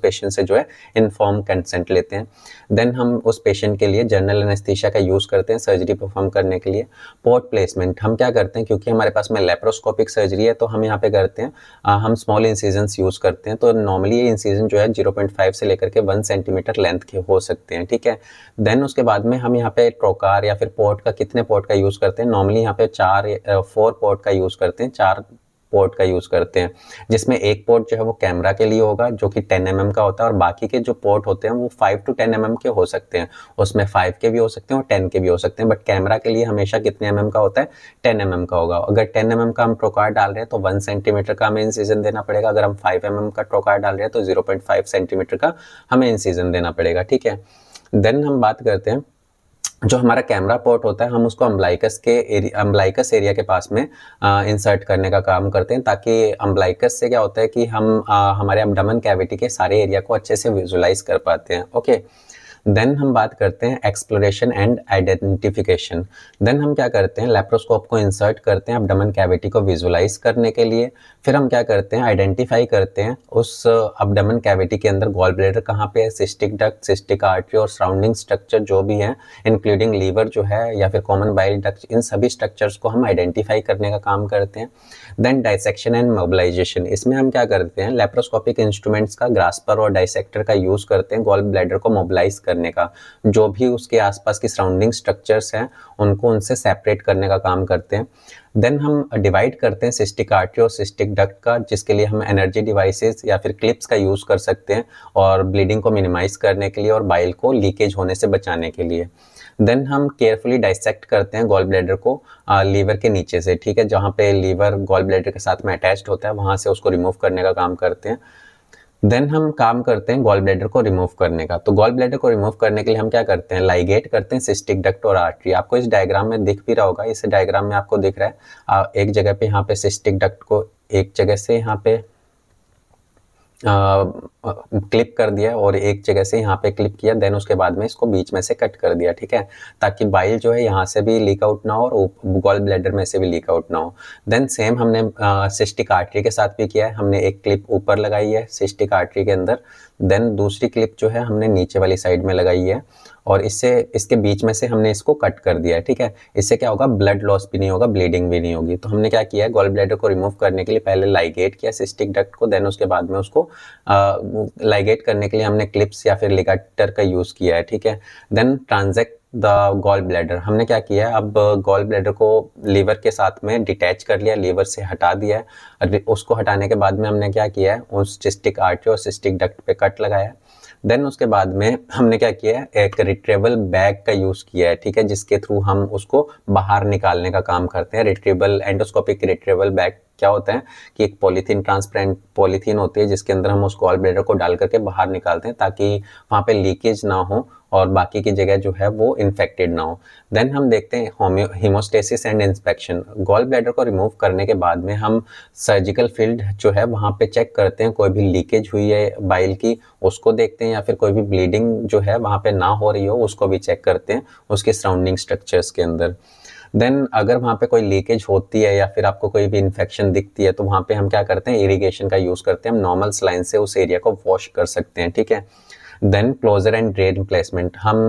पेशेंट से जो है इन्फॉर्म कंसेंट लेते हैं। देन हम उस पेशेंट के लिए जनरल एनेस्थीसिया का यूज़ करते हैं सर्जरी परफॉर्म करने के लिए। पोर्ट प्लेसमेंट हम क्या करते हैं, क्योंकि हमारे पास में लेप्रोस्कोपिक सर्जरी है तो हम यहाँ पे करते हैं हम स्मॉल इंसिजन्स यूज़ करते हैं। तो नॉर्मली ये इंसिजन जो है 0.5 से लेकर के 1 सेंटीमीटर लेंथ के हो सकते हैं, ठीक है। देन उसके बाद में हम यहाँ पे ट्रोकार या फिर पोर्ट का, कितने पोर्ट का यूज़ करते हैं? नॉर्मली यहाँ पे 4 पोर्ट का यूज़ करते हैं, 4 पोर्ट का यूज़ करते हैं, जिसमें एक पोर्ट जो है वो कैमरा के लिए होगा जो कि 10 mm का होता है, और बाकी के जो पोर्ट होते हैं वो 5 to 10 mm के हो सकते हैं। उसमें 5 के भी हो सकते हैं और 10 के भी हो सकते हैं, बट कैमरा के लिए हमेशा कितने mm का होता है? 10 mm का होगा। अगर 10 mm का हम ट्रोकार डाल रहे हैं तो 1 सेंटीमीटर का हमें इंसिजन देना पड़ेगा। अगर हम 5 mm का ट्रोकार डाल रहे हैं तो 0.5 सेंटीमीटर का हमें इंसिजन देना पड़ेगा, ठीक है। देन हम बात करते हैं जो हमारा कैमरा पोर्ट होता है, हम उसको अम्बलाइकस एरिया के पास में इंसर्ट करने का काम करते हैं, ताकि अम्बलाइकस से क्या होता है कि हम हमारे एब्डोमेन कैविटी के सारे एरिया को अच्छे से विजुलाइज कर पाते हैं, ओके। देन हम बात करते हैं एक्सप्लोरेशन एंड आइडेंटिफिकेशन। देन हम क्या करते हैं, लेप्रोस्कोप को इंसर्ट करते हैं अब्डोमेन कैविटी को विजुलाइज करने के लिए। फिर हम क्या करते हैं, आइडेंटिफाई करते हैं उस अब्डोमेन कैविटी के अंदर गॉल ब्लैडर कहाँ पे है, सिस्टिक डक्ट, सिस्टिक आर्टरी और सराउंडिंग स्ट्रक्चर जो भी है इंक्लूडिंग लीवर जो है या फिर कॉमन बाइल डक्ट, इन सभी स्ट्रक्चर्स को हम आइडेंटिफाई करने का काम करते हैं। देन डाइसेक्शन एंड मोबिलाइजेशन, इसमें हम क्या करते हैं, लेप्रोस्कोपिक इंस्ट्रूमेंट्स का ग्रास्पर और डाइसेक्टर का यूज करते हैं गॉल ब्लैडर को मोबिलाइज करने का। जो भी उसके आसपास की सराउंडिंग स्ट्रक्चर्स हैं उनको उनसे सेपरेट करने का काम करते हैं। देन हम डिवाइड करते हैं सिस्टिक आर्टरी और सिस्टिक डक्ट का, जिसके लिए हम एनर्जी डिवाइसेस या फिर क्लिप्स का यूज कर सकते हैं और ब्लीडिंग को मिनिमाइज करने के लिए और बाइल को लीकेज होने से बचाने के लिए। देन हम केयरफुली डाइसेक्ट करते हैं गॉल ब्लैडर को लीवर के नीचे से, ठीक है, जहाँ पे लीवर गॉल ब्लैडर के साथ में अटैच्ड होता है वहाँ से उसको रिमूव करने का काम करते हैं। देन हम काम करते हैं गॉल ब्लैडर को रिमूव करने का। तो गॉल ब्लैडर को रिमूव करने के लिए हम क्या करते हैं, लाइगेट करते हैं सिस्टिक डक्ट और आर्टरी। आपको इस डायग्राम में दिख भी रहा होगा, इस डायग्राम में आपको दिख रहा है एक जगह पे यहाँ पे सिस्टिक डक्ट को एक जगह से यहाँ पे क्लिप कर दिया और एक जगह से यहाँ पे क्लिप किया, देन उसके बाद में इसको बीच में से कट कर दिया, ठीक है, ताकि बाइल जो है यहाँ से भी लीक आउट ना हो और गॉल ब्लैडर में से भी लीक आउट ना हो। देन सेम हमने सिस्टिक आर्टरी के साथ भी किया है, हमने एक क्लिप ऊपर लगाई है सिस्टिक आर्टरी के अंदर, देन दूसरी क्लिप जो है हमने नीचे वाली साइड में लगाई है और इससे इसके बीच में से हमने इसको कट कर दिया है, ठीक है। इससे क्या होगा, ब्लड लॉस भी नहीं होगा, ब्लीडिंग भी नहीं होगी। तो हमने क्या किया है, गॉल ब्लैडर को रिमूव करने के लिए पहले लाइगेट किया सिस्टिक डक्ट को, देन उसके बाद में उसको लाइगेट करने के लिए हमने क्लिप्स या फिर लिगाटर का यूज किया है, ठीक है। Then transect the gall bladder, हमने क्या किया है, अब गॉल ब्लैडर को लीवर के साथ में डिटैच कर लिया, लीवर से हटा दिया है। उसको हटाने के बाद में हमने क्या किया है, उस सिस्टिक आर्टरी और सिस्टिक डक्ट पे कट लगाया है। देन उसके बाद में हमने क्या किया है, एक रिट्रीवल बैग का यूज किया है, ठीक है, जिसके थ्रू हम उसको बाहर निकालने का काम करते हैं। रिट्रीवल एंडोस्कोपिक रिट्रीवल बैग क्या होता है कि एक पॉलीथीन, ट्रांसपेरेंट पॉलीथीन होती है जिसके अंदर हम उस गॉल ब्लैडर को डाल करके बाहर निकालते हैं ताकि वहाँ पे लीकेज ना हो और बाकी की जगह जो है वो इन्फेक्टेड ना हो। देन हम देखते हैं haemostasis and inspection. Gall bladder को रिमूव करने के बाद में हम सर्जिकल फील्ड जो है वहाँ पे चेक करते हैं, कोई भी लीकेज हुई है बाइल की उसको देखते हैं या फिर कोई भी ब्लीडिंग जो है वहाँ पे ना हो रही हो उसको भी चेक करते हैं उसके सराउंडिंग स्ट्रक्चर्स के अंदर। देन अगर वहाँ पे कोई लीकेज होती है या फिर आपको कोई भी इन्फेक्शन दिखती है तो वहाँ पे हम क्या करते हैं, इरिगेशन का यूज़ करते हैं, हम नॉर्मल सलाइन से उस एरिया को वॉश कर सकते हैं, ठीक है। Then closure and drain placement, हम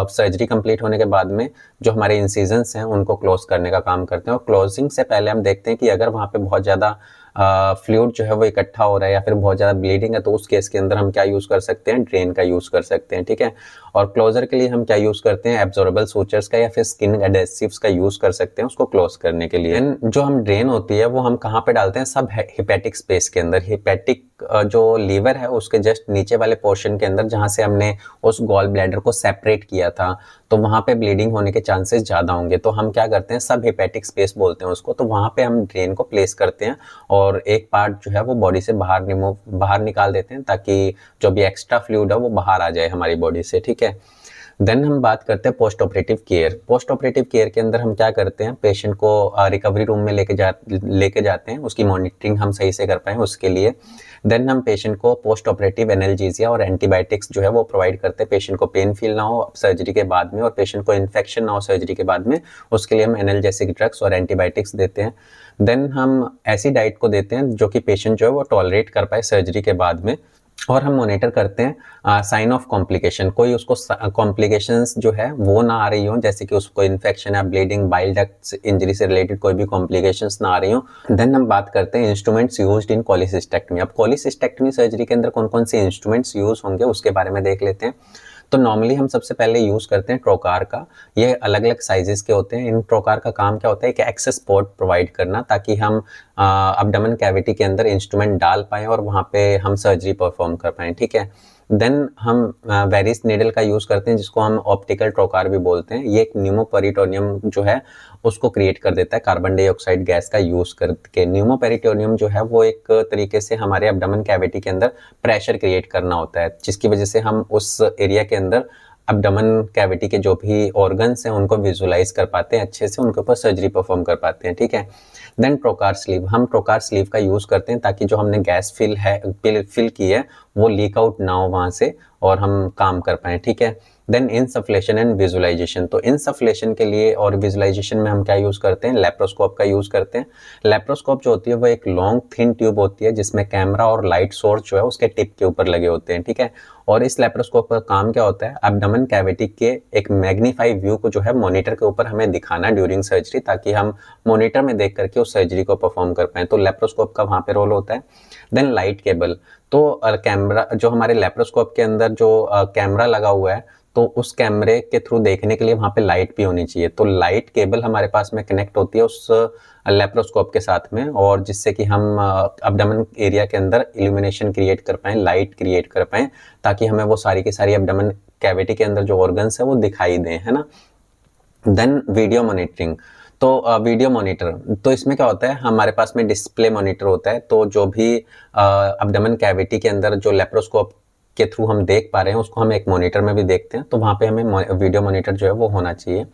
सर्जरी कंप्लीट होने के बाद में जो हमारे इंसिजन्स हैं उनको क्लोज करने का काम करते हैं और क्लोजिंग से पहले हम देखते हैं कि अगर वहाँ पे बहुत ज़्यादा फ्लूइड जो है वो इकट्ठा हो रहा है या फिर बहुत ज़्यादा ब्लीडिंग है तो उस केस के अंदर हम क्या यूज़ कर सकते हैं, ड्रेन का यूज़ कर सकते हैं, ठीक है। और क्लोजर के लिए हम क्या यूज़ करते हैं, एब्जॉर्बल सूचर्स का या फिर स्किन एडेसिव्स का यूज़ कर सकते हैं उसको क्लोज करने के लिए। जो हम ड्रेन होती है वो हम कहाँ पे डालते हैं, सब हिपैटिक स्पेस के अंदर। हिपैटिक जो लीवर है उसके जस्ट नीचे वाले पोर्शन के अंदर जहाँ से हमने उस गॉल ब्लैडर को सेपरेट किया था तो वहाँ पे ब्लीडिंग होने के चांसेस ज़्यादा होंगे। तो हम क्या करते हैं, सब हिपैटिक स्पेस बोलते हैं उसको, तो वहाँ पे हम ड्रेन को प्लेस करते हैं और एक पार्ट जो है वो बॉडी से बाहर निकाल देते हैं ताकि जो भी एक्स्ट्रा फ्लूइड है वो बाहर आ जाए हमारी बॉडी से, ठीक है। देन हम बात करते हैं post operative care. Post operative care के अंदर हम क्या करते हैं, पेशेंट को रिकवरी रूम में लेके जाते हैं, उसकी मॉनिटरिंग हम सही से कर पाएँ उसके लिए। देन हम पेशेंट को पोस्ट ऑपरेटिव एनाल्जेसिया और एंटीबायोटिक्स जो है वो प्रोवाइड करते हैं, पेशेंट को पेन फील ना हो सर्जरी के बाद में और पेशेंट को इन्फेक्शन ना हो सर्जरी के बाद में, उसके लिए हम एनाल्जेसिक ड्रग्स और एंटीबायोटिक्स देते हैं। देन हम ऐसी डाइट को देते हैं जो कि पेशेंट जो है वो टॉलरेट कर पाए सर्जरी के बाद में और हम मॉनिटर करते हैं साइन ऑफ कॉम्प्लिकेशन, कोई उसको कॉम्प्लिकेशंस जो है वो ना आ रही हो, जैसे कि उसको इन्फेक्शन या ब्लीडिंग, बाइल डक्ट इंजरी से रिलेटेड कोई भी कॉम्प्लिकेशंस ना आ रही हो। देन हम बात करते हैं इंस्ट्रूमेंट्स यूज्ड इन कोलिसिस्टेक्टमी। अब कोलिसिस्टेक्टमी सर्जरी के अंदर कौन कौन से इंस्ट्रूमेंट्स यूज होंगे उसके बारे में देख लेते हैं। तो नॉर्मली हम सबसे पहले यूज़ करते हैं ट्रोकार का। ये अलग अलग साइजेस के होते हैं। इन ट्रोकार का काम क्या होता है कि एक्सेस पोर्ट प्रोवाइड करना ताकि हम अब्डोमेन कैविटी के अंदर इंस्ट्रूमेंट डाल पाएँ और वहाँ पे हम सर्जरी परफॉर्म कर पाएँ, ठीक है। देन हम वेरिस नीडल का यूज़ करते हैं जिसको हम ऑप्टिकल ट्रोकार भी बोलते हैं। ये एक न्यूमोपेरिटोनियम जो है उसको क्रिएट कर देता है कार्बन डाइऑक्साइड गैस का यूज़ करके। न्यूमोपेरिटोनियम जो है वो एक तरीके से हमारे अब्डोमेन कैविटी के अंदर प्रेशर क्रिएट करना होता है जिसकी वजह से हम उस एरिया के अंदर अब्डोमेन कैविटी के जो भी ऑर्गन्स हैं उनको विजुलाइज कर पाते हैं अच्छे से, उनके ऊपर सर्जरी परफॉर्म कर पाते हैं, ठीक है। देन ट्रोकार स्लीव, हम ट्रोकार स्लीव का यूज़ करते हैं ताकि जो हमने गैस फिल की है वो लीक आउट ना हो वहाँ से और हम काम कर पाएँ, ठीक है। Then insufflation and visualization. तो इनसफ्लेशन के लिए और विजुअलाइजेशन में हम क्या यूज करते हैं, लेप्रोस्कोप का यूज करते हैं। लेप्रोस्कोप जो होती है वो एक लॉन्ग थिन ट्यूब होती है जिसमें कैमरा और लाइट सोर्स जो है उसके टिप के ऊपर लगे होते हैं, ठीक है। और इस लेप्रोस्कोप का काम क्या होता है, एब्डोमेन कैविटी के एक मैग्नीफाई व्यू को जो है मॉनिटर के ऊपर हमें दिखाना ड्यूरिंग सर्जरी, ताकि हम मॉनिटर में देख करके उस सर्जरी को परफॉर्म कर पाए। तो लेप्रोस्कोप का वहां पे रोल होता है। देन लाइट केबल, तो कैमरा जो हमारे लेप्रोस्कोप के अंदर जो कैमरा लगा हुआ है, तो उस कैमरे के थ्रू देखने के लिए वहां पे लाइट भी होनी चाहिए। तो लाइट केबल हमारे पास में कनेक्ट होती है उस लेप्रोस्कोप के साथ में, और जिससे कि हम एब्डोमेन एरिया के अंदर इल्यूमिनेशन क्रिएट कर पाएं, लाइट क्रिएट कर पाएं, ताकि हमें वो सारी की सारी एब्डोमेन कैविटी के अंदर जो ऑर्गन्स है वो दिखाई दें, है ना। देन वीडियो मॉनिटरिंग, तो वीडियो मॉनिटर, तो इसमें क्या होता है, हमारे पास में डिस्प्ले मॉनिटर होता है। तो जो भी एब्डोमेन कैविटी के अंदर जो लेप्रोस्कोप के थ्रू हम देख पा रहे हैं उसको हम एक मॉनिटर में भी देखते हैं, तो वहां पे हमें वीडियो मॉनिटर जो है वो होना चाहिए।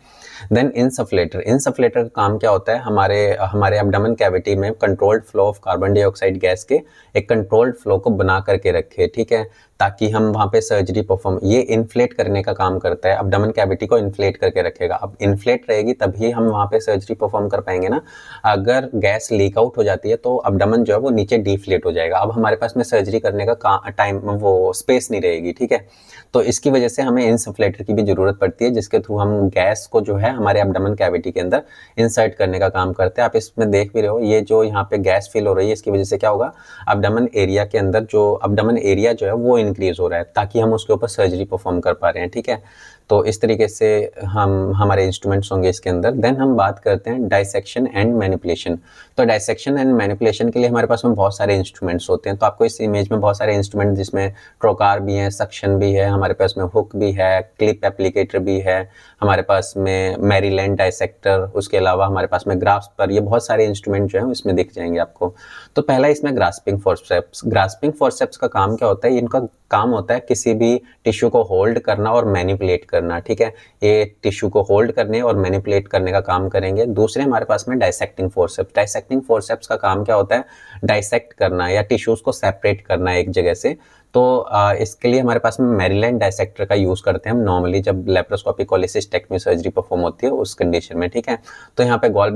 देन इंसफ्लेटर, इंसफ्लेटर का काम क्या होता है, हमारे एब्डोमेन कैविटी में controlled flow of carbon dioxide gas के एक कंट्रोल्ड फ्लो को बना करके रखे, ठीक है, ताकि हम वहां पे सर्जरी परफॉर्म, ये इन्फ्लेट करने का काम करता है, एब्डोमेन कैविटी को इन्फ्लेट करके रखेगा। अब इन्फ्लेट रहेगी तभी हम वहां पे सर्जरी परफॉर्म कर पाएंगे ना। अगर गैस लीक आउट हो जाती है तो एब्डोमेन जो है वो नीचे डिफ्लेट हो जाएगा, अब हमारे पास में सर्जरी करने का टाइम, वो स्पेस नहीं रहेगी, ठीक है। तो इसकी वजह से हमें इंसफ्लेटर की भी जरूरत पड़ती है, जिसके थ्रू हम गैस को जो है हमारे एब्डोमेन कैविटी के अंदर इंसर्ट करने का काम करते हैं। आप इसमें देख भी रहे हो, ये जो यहाँ पे गैस फिल हो रही है, इसकी वजह से क्या होगा, एब्डोमेन एरिया के अंदर जो एब्डोमेन एरिया जो है वो इंक्रीज हो रहा है, ताकि हम उसके ऊपर सर्जरी परफॉर्म कर पा रहे हैं, ठीक है। तो इस तरीके से हमारे इंस्ट्रूमेंट्स होंगे इसके अंदर। देन हम बात करते हैं डाइसेक्शन एंड मैनिपुलेशन। तो डाइसेक्शन एंड मैनिपुलेशन के लिए हमारे पास में बहुत सारे इंस्ट्रूमेंट्स होते हैं। तो आपको इस इमेज में बहुत सारे इंस्ट्रूमेंट, जिसमें ट्रोकार भी है, सक्शन भी है, हमारे पास में हुक भी है, क्लिप एप्लीकेटर भी है, हमारे पास में मैरीलैंड डाइसेक्टर, उसके अलावा हमारे पास में ग्रास्पर, ये बहुत सारे इंस्ट्रूमेंट जो है इसमें दिख जाएंगे आपको। तो पहला इसमें ग्रास्पिंग फोर्सेप्स। ग्रास्पिंग फोर्सेप्स का काम क्या होता है, इनका काम होता है किसी भी टिश्यू को होल्ड करना और मैनिपुलेट करना, ठीक है। ये टिश्यू को होल्ड करने और मैनिपुलेट करने का काम करेंगे। दूसरे हमारे पास में डाइसेक्टिंग फोर्सेप्स। डाइसेक्टिंग फोर्सेप्स का काम क्या होता है, डाइसेक्ट करना या टिश्यूज को सेपरेट करना एक जगह से। तो इसके लिए हमारे पास में मैरीलैंड डाइसेक्टर का यूज करते हैं हम नॉर्मली, जब लेप्रोस्कोपिक कोलेसिस्टेक्टमी सर्जरी परफॉर्म होती है उस कंडीशन में, ठीक है। तो यहाँ पे गॉल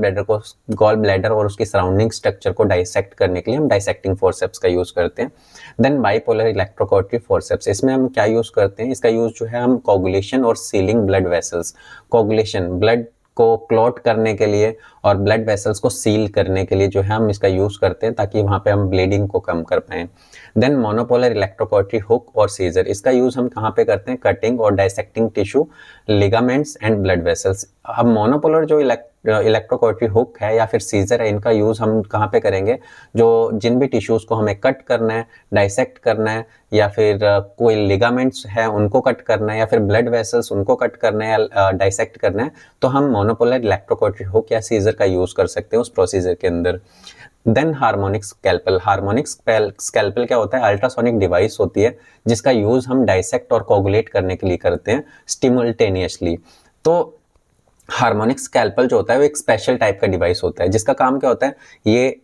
ब्लैडर और उसकी सराउंडिंग स्ट्रक्चर को डाइसेक्ट करने के लिए हम डाइसेक्टिंग फोर्सेप्स का यूज करते हैं। देन बाइपोलर इलेक्ट्रोकॉर्टरी फोर्सेप्स, इसमें हम क्या यूज करते हैं, इसका यूज जो है हम कोगुलेशन और ceiling blood vessels, coagulation blood को क्लॉट करने के लिए और ब्लड वेसल्स को सील करने के लिए जो है हम इसका यूज करते हैं, ताकि वहां पे हम ब्लीडिंग को कम कर पाएं। देन मोनोपोलर इलेक्ट्रोकॉर्टरी हुक और सीजर, इसका यूज हम कहाँ पे करते हैं, कटिंग और dissecting tissue, ligaments and blood vessels. अब मोनोपोलर जो इलेक्ट्रोकॉर्टरी हुक है या फिर सीजर है, इनका यूज हम कहाँ पे करेंगे, जो जिन भी टिश्यूज को हमें कट करना है, डाइसेक्ट करना है, या फिर कोई लिगामेंट्स है उनको कट करना है, या फिर ब्लड वेसल्स उनको कट करना है या डाइसेक्ट करना है, तो हम मोनोपोलर इलेक्ट्रोकॉर्टरी हुक या सीजर का यूज कर सकते हैं उस प्रोसीजर के अंदर। Then harmonic scalpel. Harmonic scalpel क्या होता है, अल्ट्रासोनिक डिवाइस होती है जिसका यूज हम डाइसेक्ट और कोगुलेट करने के लिए करते हैं स्टिमुलटेनियसली। तो हार्मोनिक स्कैल्पल जो होता है वो एक स्पेशल टाइप का डिवाइस होता है, जिसका काम क्या होता है, ये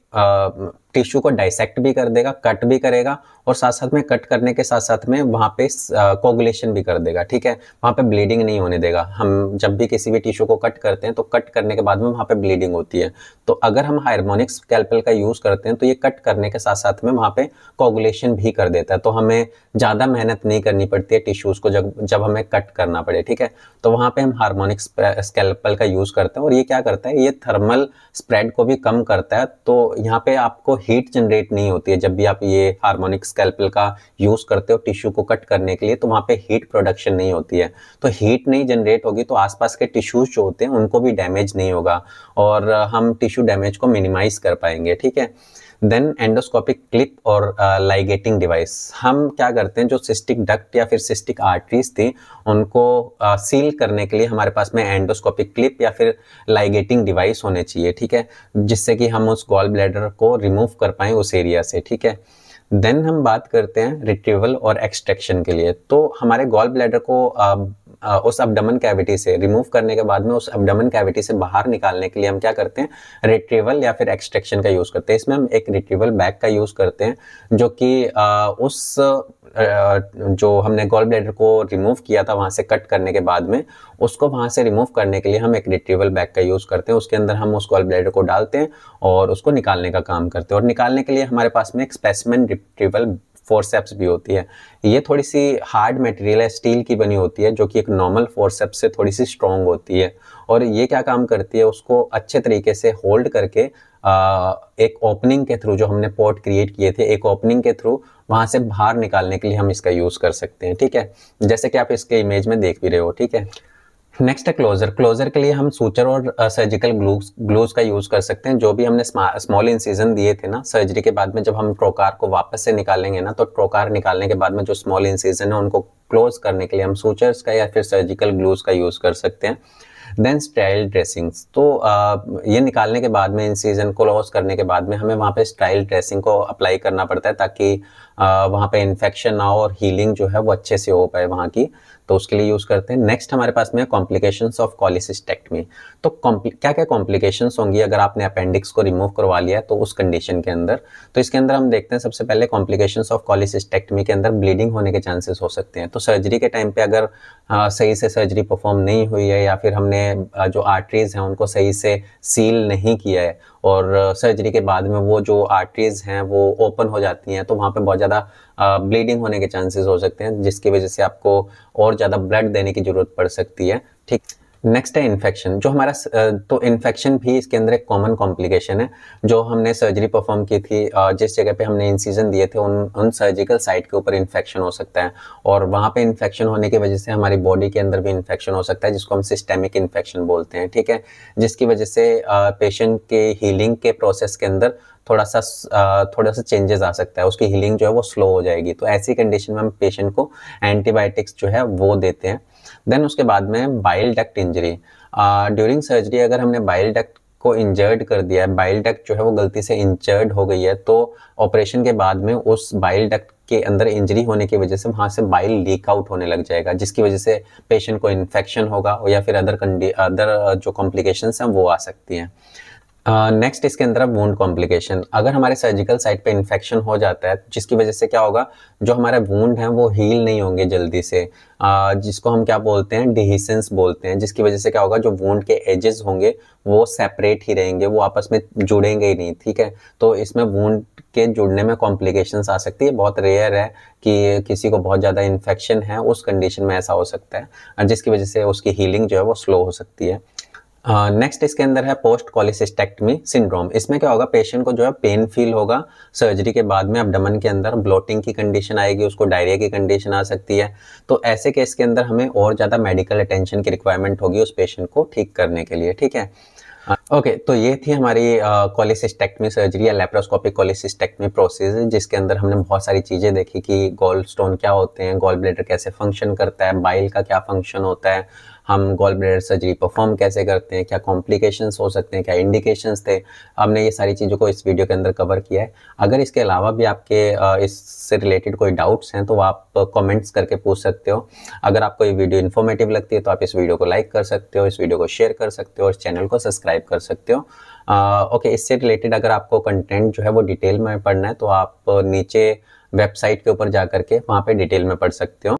टिश्यू को डाइसेक्ट भी कर देगा, कट भी करेगा, और साथ साथ में कट करने के साथ साथ में वहां पे कोगुलेशन भी कर देगा, ठीक है। वहां पे ब्लीडिंग नहीं होने देगा। हम जब भी किसी भी टिश्यू को कट करते हैं तो कट करने के बाद में वहां पे ब्लीडिंग होती है, तो अगर हम हार्मोनिक स्कैल्पल का यूज करते हैं तो ये कट करने के साथ साथ में वहां पे कोगुलेशन भी कर देता है, तो हमें ज्यादा मेहनत नहीं करनी पड़ती है टिश्यूज को जब हमें कट करना पड़े, ठीक है। तो वहां पे हम हार्मोनिक स्कैल्पल का यूज करते हैं, और ये क्या करता है, ये थर्मल स्प्रेड को भी कम करता है। तो यहाँ पे आपको हीट जनरेट नहीं होती है जब भी आप ये हार्मोनिक स्कैल्पल का यूज करते हो टिश्यू को कट करने के लिए, तो वहां पे हीट प्रोडक्शन नहीं होती है। तो हीट नहीं जनरेट होगी तो आसपास के टिश्यूज जो होते हैं उनको भी डैमेज नहीं होगा, और हम टिश्यू डैमेज को मिनिमाइज कर पाएंगे, ठीक है। देन एंडोस्कोपिक क्लिप और लाइगेटिंग डिवाइस, हम क्या करते हैं, जो सिस्टिक डक्ट या फिर सिस्टिक आर्टरीज थी उनको सील करने के लिए हमारे पास में एंडोस्कोपिक क्लिप या फिर लाइगेटिंग डिवाइस होने चाहिए, ठीक है, जिससे कि हम उस गॉल ब्लैडर को रिमूव कर पाएं उस एरिया से, ठीक है। देन हम बात करते हैं रिट्रीवल और एक्सट्रैक्शन के लिए। तो हमारे गॉल ब्लैडर को उस एब्डोमेन कैविटी से रिमूव करने के बाद में उस एब्डोमेन कैविटी से बाहर निकालने के लिए हम क्या करते हैं, रिट्रीवल या फिर एक्सट्रैक्शन का यूज करते हैं। इसमें हम एक रिट्रीवल बैग का यूज करते हैं, जो कि उस जो हमने गॉल ब्लैडर को रिमूव किया था वहां से कट करने के बाद में, उसको वहां से रिमूव करने के लिए हम एक रिट्रीवल बैग का यूज करते हैं। उसके अंदर हम उस गॉल ब्लैडर को डालते हैं और उसको निकालने का काम करते हैं। और निकालने के लिए हमारे पास में एक स्पेसिमेन रिट्रीवल फोर्सेप्स भी होती है। ये थोड़ी सी हार्ड मटेरियल है, स्टील की बनी होती है, जो कि एक नॉर्मल फोर्सेप्स से थोड़ी सी स्ट्रॉन्ग होती है। और ये क्या काम करती है, उसको अच्छे तरीके से होल्ड करके एक ओपनिंग के थ्रू, जो हमने पोर्ट क्रिएट किए थे, एक ओपनिंग के थ्रू वहां से बाहर निकालने के लिए हम इसका यूज कर सकते हैं। ठीक है, जैसे कि आप इसके इमेज में देख भी रहे हो। ठीक है, नेक्स्ट है क्लोजर। क्लोजर के लिए हम सूचर और सर्जिकल ग्लूज का यूज कर सकते हैं। जो भी हमने स्मॉल इंसिजन दिए थे ना सर्जरी के बाद में, जब हम ट्रोकार को वापस से निकालेंगे ना, तो ट्रोकार निकालने के बाद में जो स्मॉल इंसिजन है उनको क्लोज करने के लिए हम सूचर्स का या फिर सर्जिकल ग्लूज का यूज कर सकते हैं। देन स्टाइल ड्रेसिंग्स, तो ये निकालने के बाद में, इंसिजन को क्लोज करने के बाद में हमें वहाँ पे स्टाइल ड्रेसिंग को अप्लाई करना पड़ता है, ताकि वहाँ पे इन्फेक्शन ना हो और हीलिंग जो है वो अच्छे से हो पाए वहाँ की, तो उसके लिए यूज करते हैं। नेक्स्ट हमारे पास में कॉम्प्लिकेशंस ऑफ कोलिसिस्टेक्टमी। तो क्या क्या कॉम्प्लिकेशंस होंगी अगर आपने अपेंडिक्स को रिमूव करवा लिया तो उस कंडीशन के अंदर। तो इसके अंदर हम देखते हैं सबसे पहले कॉम्प्लिकेशंस ऑफ कोलिसिस्टेक्टमी के अंदर ब्लीडिंग होने के चांसेस हो सकते हैं। तो सर्जरी के टाइम पे अगर सही से सर्जरी परफॉर्म नहीं हुई है, या फिर हमने जो आर्टरीज हैं उनको सही से सील नहीं किया है, और सर्जरी के बाद में वो जो आर्टरीज हैं वो ओपन हो जाती हैं, तो वहाँ पे बहुत ज़्यादा ब्लीडिंग होने के चांसेस हो सकते हैं, जिसकी वजह से आपको और ज़्यादा ब्लड देने की ज़रूरत पड़ सकती है। ठीक, नेक्स्ट है इन्फेक्शन। जो हमारा तो इन्फेक्शन भी इसके अंदर एक कॉमन कॉम्प्लिकेशन है। जो हमने सर्जरी परफॉर्म की थी, जिस जगह पे हमने इंसिजन दिए थे, उन सर्जिकल साइट के ऊपर इन्फेक्शन हो सकता है, और वहाँ पे इन्फेक्शन होने की वजह से हमारी बॉडी के अंदर भी इन्फेक्शन हो सकता है, जिसको हम सिस्टेमिक इन्फेक्शन बोलते हैं। ठीक है, जिसकी वजह से पेशेंट के हीलिंग के प्रोसेस के अंदर थोड़ा सा चेंजेस आ सकता है, उसकी हीलिंग जो है वो स्लो हो जाएगी। तो ऐसी कंडीशन में हम पेशेंट को एंटीबायोटिक्स जो है वो देते हैं। देन उसके बाद में bile duct injury. During surgery अगर हमने बाइल डक्ट को इंजर्ड कर दिया है, बाइल डक्ट जो है वो गलती से इंजर्ड हो गई है, तो ऑपरेशन के बाद में उस बाइल डक्ट के अंदर इंजरी होने की वजह से वहां से बाइल लीक आउट होने लग जाएगा, जिसकी वजह से पेशेंट को इन्फेक्शन होगा, या फिर अदर जो कॉम्प्लिकेशंस हैं वो आ सकती हैं। नेक्स्ट इसके अंदर वुंड कॉम्प्लिकेशन। अगर हमारे सर्जिकल साइट पे इन्फेक्शन हो जाता है, जिसकी वजह से क्या होगा, जो हमारे वुंड हैं वो हील नहीं होंगे जल्दी से, जिसको हम क्या बोलते हैं, डिहिसेंस बोलते हैं, जिसकी वजह से क्या होगा, जो वुंड के एजेस होंगे वो सेपरेट ही रहेंगे, वो आपस में जुड़ेंगे ही नहीं। ठीक है, तो इसमें वुंड के जुड़ने में कॉम्प्लिकेशंस आ सकती है। बहुत रेयर है कि किसी को बहुत ज़्यादा इन्फेक्शन है, उस कंडीशन में ऐसा हो सकता है, जिसकी वजह से उसकी हीलिंग जो है वो स्लो हो सकती है। नेक्स्ट इसके अंदर है पोस्ट कोलिसिस्टेक्टमी सिंड्रोम। इसमें क्या होगा, पेशेंट को जो है पेन फील होगा सर्जरी के बाद में, एब्डोमेन के अंदर ब्लोटिंग की कंडीशन आएगी, उसको डायरिया की कंडीशन आ सकती है। तो ऐसे केस के अंदर हमें और ज़्यादा मेडिकल अटेंशन की रिक्वायरमेंट होगी उस पेशेंट को ठीक करने के लिए। ठीक है, ओके, तो ये थी हमारी कोलिसिस्टेक्टमी सर्जरी या लैप्रोस्कोपिक कोलिसिस्टेक्टमी प्रोसेस, जिसके अंदर हमने बहुत सारी चीज़ें देखी कि गॉल स्टोन क्या होते हैं, गॉल ब्लैडर कैसे फंक्शन करता है, बाइल का क्या फंक्शन होता है, हम गॉल ब्लैडर सर्जरी परफॉर्म कैसे करते हैं, क्या कॉम्प्लिकेशंस हो सकते हैं, क्या इंडिकेशंस थे। हमने ये सारी चीज़ों को इस वीडियो के अंदर कवर किया है। अगर इसके अलावा भी आपके इससे रिलेटेड कोई डाउट्स हैं तो आप कमेंट्स करके पूछ सकते हो। अगर आपको ये वीडियो इन्फॉर्मेटिव लगती है तो आप इस वीडियो को लाइक कर सकते हो, इस वीडियो को शेयर कर सकते हो, और इस चैनल को सब्सक्राइब कर सकते हो। ओके, इससे रिलेटेड अगर आपको कंटेंट जो है वो डिटेल में पढ़ना है तो आप नीचे वेबसाइट के ऊपर जा करके वहाँ पे डिटेल में पढ़ सकते हो।